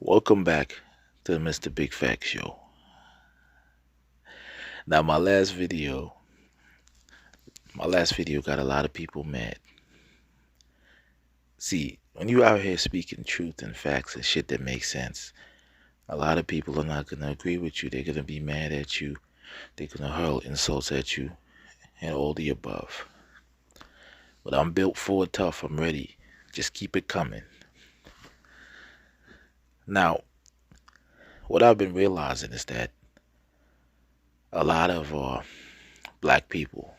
Welcome back to the Mr. Big Fact Show. Now, my last video got a lot of people mad. See, when you out here speaking truth and facts and shit that makes sense, a lot of people are not gonna agree with you. They're gonna be mad at you. They're gonna hurl insults at you and all the above. But I'm built for it tough. I'm ready. Just keep it coming. Now, what I've been realizing is that a lot of black people,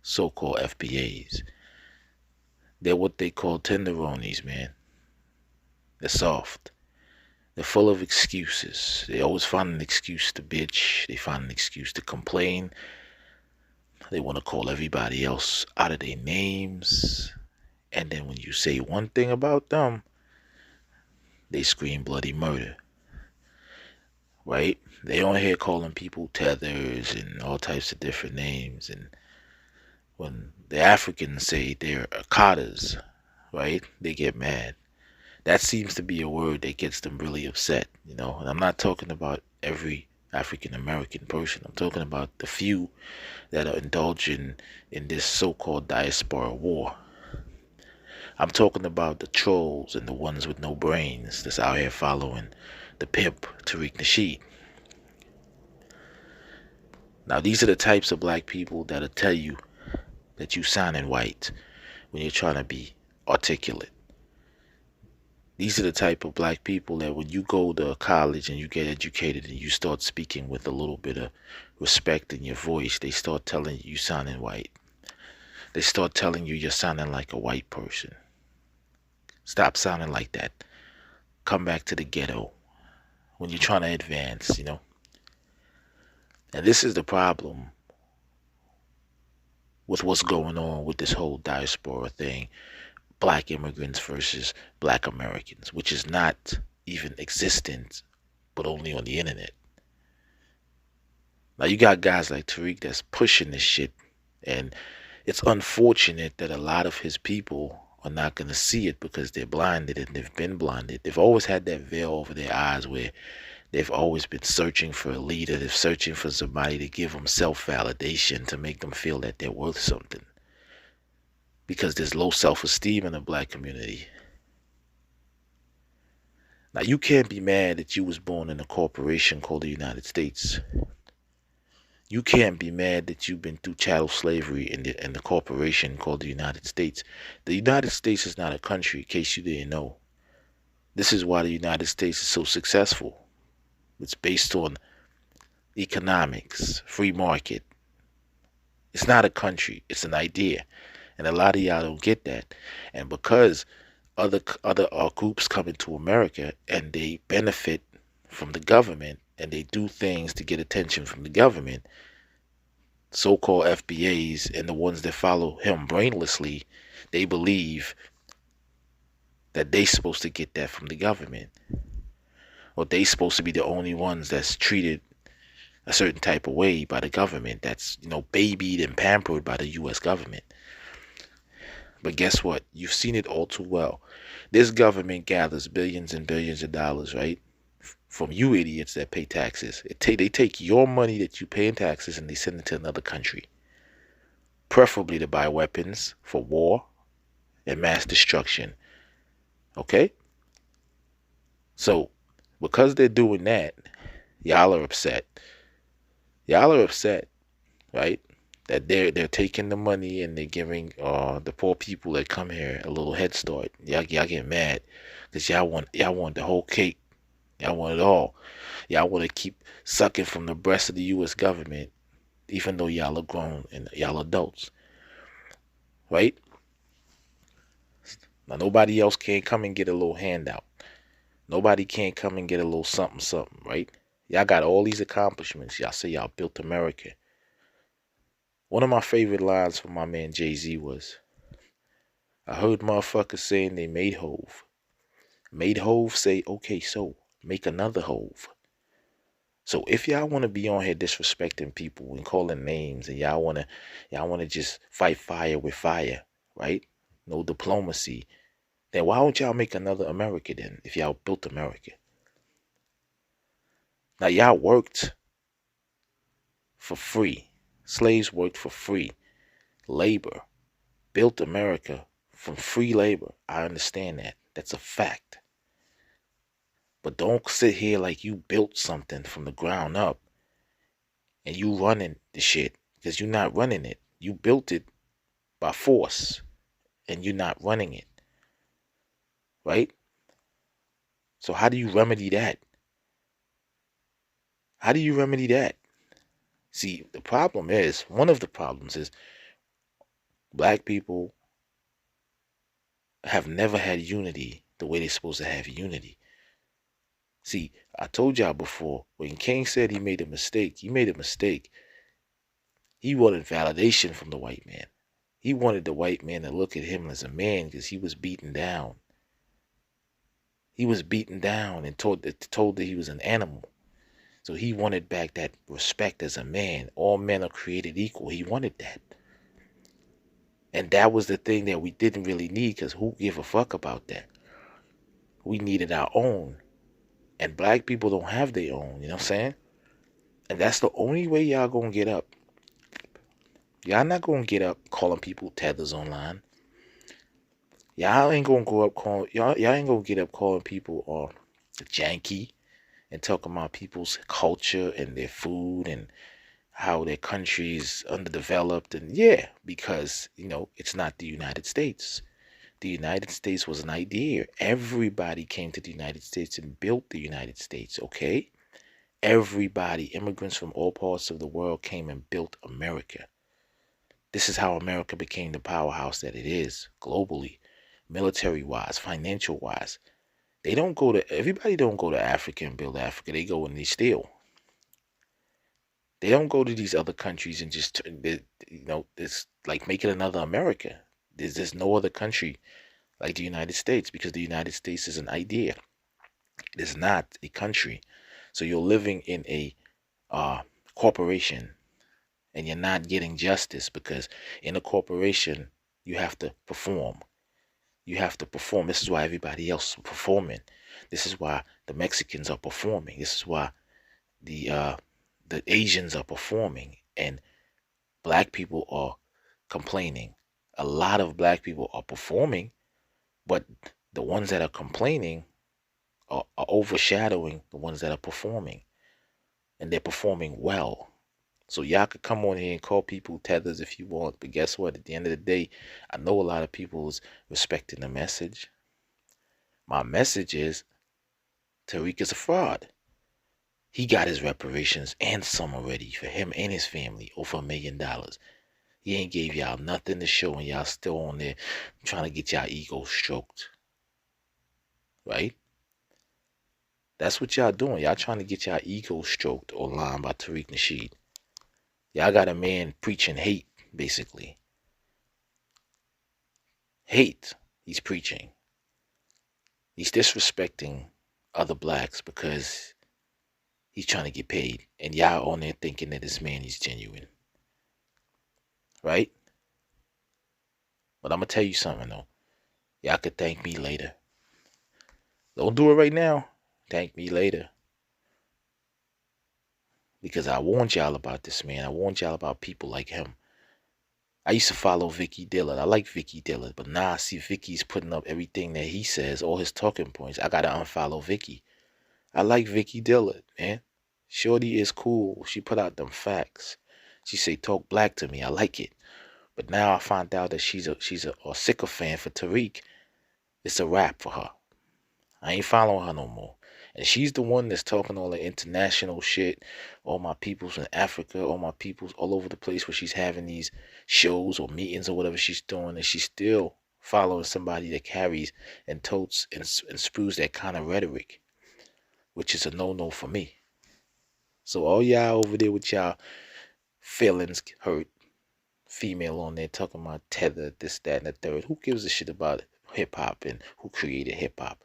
so-called f.b.a.s, they're what they call tenderonies, man. They're soft. They're full of excuses. They always find an excuse to bitch. They find an excuse to complain. They want to call everybody else out of their names. And then when you say one thing about them, they scream bloody murder. Right? They on here calling people tethers and all types of different names. And when the Africans say they're akatas, right, they get mad. That seems to be a word that gets them really upset, you know. And I'm not talking about every African American person. I'm talking about the few that are indulging in this so-called diaspora war. I'm talking about the trolls and the ones with no brains that's out here following the pimp Tariq Nasheed. Now, these are the types of black people that'll tell you that you sounding white when you're trying to be articulate. These are the type of black people that when you go to college and you get educated and you start speaking with a little bit of respect in your voice, they start telling you sounding white. They start telling you you're sounding like a white person. Stop sounding like that. Come back to the ghetto when you're trying to advance, you know. And this is the problem with what's going on with this whole diaspora thing. Black immigrants versus black Americans, which is not even existent, but only on the internet. Now you got guys like Tariq that's pushing this shit, and it's unfortunate that a lot of his people are not going to see it because they're blinded and they've been blinded. They've always had that veil over their eyes where they've always been searching for a leader. They're searching for somebody to give them self-validation, to make them feel that they're worth something. Because there's low self-esteem in the black community. Now, you can't be mad that you was born in a corporation called the United States. You can't be mad that you've been through chattel slavery in the corporation called the United States. The United States is not a country, in case you didn't know. This is why the United States is so successful. It's based on economics, free market. It's not a country, it's an idea. And a lot of y'all don't get that. And because other groups come into America and they benefit from the government and they do things to get attention from the government, so-called f.b.a.s and the ones that follow him brainlessly, they believe that they supposed to get that from the government, or they supposed to be the only ones that's treated a certain type of way by the government, that's, you know, babied and pampered by the U.S. government. But guess what? You've seen it all too well. This government gathers billions and billions of dollars, right, from you idiots that pay taxes. They take your money that you pay in taxes and they send it to another country, preferably to buy weapons for war and mass destruction. Okay? So, because they're doing that, y'all are upset. Y'all are upset, right? That they're taking the money and they're giving the poor people that come here a little head start. Y'all get mad because y'all want the whole cake. Y'all want it all. Y'all want to keep sucking from the breast of the U.S. government, even though y'all are grown and y'all adults, right? Now nobody else can come and get a little handout. Nobody can come and get a little something, something, right? Y'all got all these accomplishments. Y'all say y'all built America. One of my favorite lines from my man Jay-Z was, I heard motherfuckers saying they made Hove. Made Hove say, okay, so make another Hove. So if y'all want to be on here disrespecting people and calling names, and y'all wanna just fight fire with fire, right? No diplomacy. Then why don't y'all make another America then if y'all built America? Now y'all worked for free. Slaves worked for free. Labor built America from free labor. I understand that. That's a fact. But don't sit here like you built something from the ground up and you running the shit, because you're not running it. You built it by force and you're not running it, right? So how do you remedy that? How do you remedy that? See, the problem is, one of the problems is black people have never had unity the way they're supposed to have unity. See, I told y'all before, when King said he made a mistake, he made a mistake. He wanted validation from the white man. He wanted the white man to look at him as a man because he was beaten down. He was beaten down and told that he was an animal. So he wanted back that respect as a man. All men are created equal. He wanted that. And that was the thing that we didn't really need, because who give a fuck about that? We needed our own. And black people don't have their own, you know what I'm saying? And that's the only way y'all gonna get up. Y'all not gonna get up calling people tethers online. Y'all ain't gonna go up calling y'all ain't gonna get up calling people janky and talking about people's culture and their food and how their country is underdeveloped. And yeah, because it's not the United States. The United States was an idea. Everybody came to the United States and built the United States, okay? Everybody, immigrants from all parts of the world came and built America. This is how America became the powerhouse that it is globally, military-wise, financial-wise. Everybody don't go to Africa and build Africa. They go and they steal. They don't go to these other countries and just, it's like making another America. There's no other country like the United States, because the United States is an idea. It is not a country. So you're living in a corporation and you're not getting justice, because in a corporation, you have to perform. You have to perform. This is why everybody else is performing. This is why the Mexicans are performing. This is why the Asians are performing, and black people are complaining. A lot of black people are performing, but the ones that are complaining are overshadowing the ones that are performing, and they're performing well. So y'all could come on here and call people tethers if you want, but guess what? At the end of the day, I know a lot of people is respecting the message. My message is Tariq is a fraud. He got his reparations and some already for him and his family, over $1 million. He ain't gave y'all nothing to show, and y'all still on there trying to get y'all ego stroked. Right? That's what y'all doing. Y'all trying to get y'all ego stroked online by Tariq Nasheed. Y'all got a man preaching hate, basically. Hate he's preaching. He's disrespecting other blacks because he's trying to get paid. And y'all on there thinking that this man is genuine. Right? But I'm going to tell you something, though. Y'all could thank me later. Don't do it right now. Thank me later. Because I warned y'all about this man. I warned y'all about people like him. I used to follow Vicky Dillard. I like Vicky Dillard. But now I see Vicky's putting up everything that he says, all his talking points. I got to unfollow Vicky. I like Vicky Dillard, man. Shorty is cool. She put out them facts. She say, talk black to me. I like it. But now I find out that she's a sycophant for Tariq. It's a wrap for her. I ain't following her no more. And she's the one that's talking all the international shit. All my peoples in Africa, all my peoples all over the place, where she's having these shows or meetings or whatever she's doing. And she's still following somebody that carries and totes and spews that kind of rhetoric, which is a no-no for me. So all y'all over there with y'all feelings hurt, female on there talking about tether, this, that, and the third. Who gives a shit about hip-hop and who created hip-hop?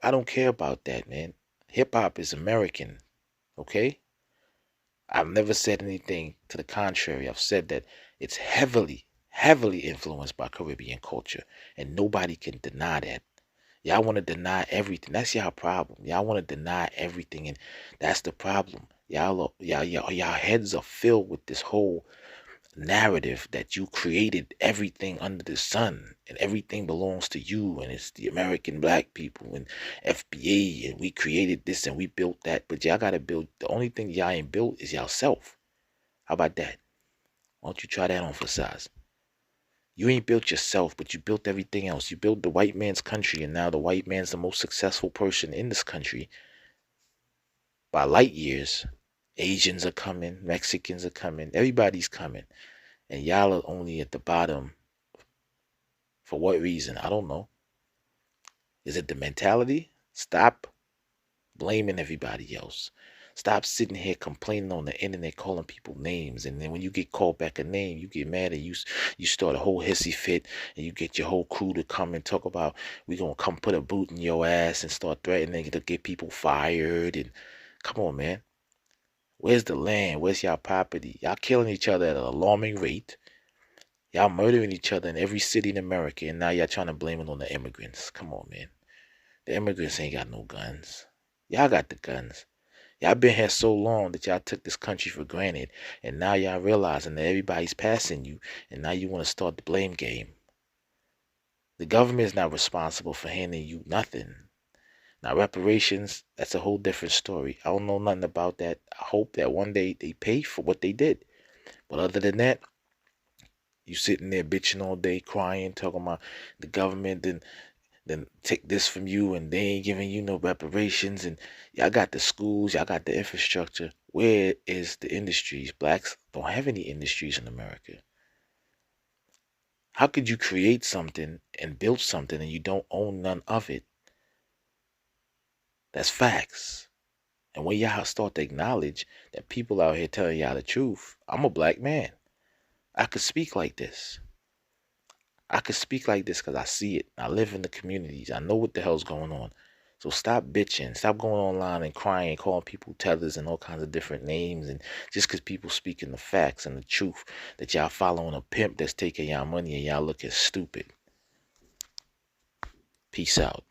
I don't care about that, man. Hip-hop is American, okay? I've never said anything to the contrary. I've said that it's heavily, heavily influenced by Caribbean culture, and nobody can deny that. Y'all want to deny everything. That's y'all problem. Y'all want to deny everything, and that's the problem. Y'all heads are filled with this whole narrative that you created everything under the sun and everything belongs to you and it's the American black people and f.b.a. and we created this and we built that. But y'all gotta build. The only thing y'all ain't built is y'all self. How about that? Why don't you try that on for size? You ain't built yourself, but you built everything else. You built the white man's country, and now the white man's the most successful person in this country by light years. Asians are coming, Mexicans are coming, everybody's coming, and y'all are only at the bottom. For what reason? I don't know. Is it the mentality? Stop blaming everybody else. Stop sitting here complaining on the internet, calling people names, and then when you get called back a name, you get mad and you start a whole hissy fit, and you get your whole crew to come and talk about we gonna come put a boot in your ass and start threatening to get people fired. And come on, man, where's the land? Where's y'all property? Y'all killing each other at an alarming rate. Y'all murdering each other in every city in America, and now y'all trying to blame it on the immigrants. Come on, man. The immigrants ain't got no guns. Y'all got the guns. Y'all been here so long that y'all took this country for granted, and now y'all realizing that everybody's passing you, and now you want to start the blame game. The government is not responsible for handing you nothing. Now reparations, that's a whole different story. I don't know nothing about that. I hope that one day they pay for what they did. But other than that, you sitting there bitching all day, crying, talking about the government then take this from you and they ain't giving you no reparations, and y'all got the schools, y'all got the infrastructure. Where is the industries? Blacks don't have any industries in America. How could you create something and build something and you don't own none of it? That's facts. And when y'all start to acknowledge that people out here telling y'all the truth, I'm a black man. I could speak like this. I could speak like this because I see it. I live in the communities. I know what the hell's going on. So stop bitching. Stop going online and crying, calling people tethers and all kinds of different names. And just because people speaking the facts and the truth, that y'all following a pimp that's taking y'all money and y'all looking stupid. Peace out.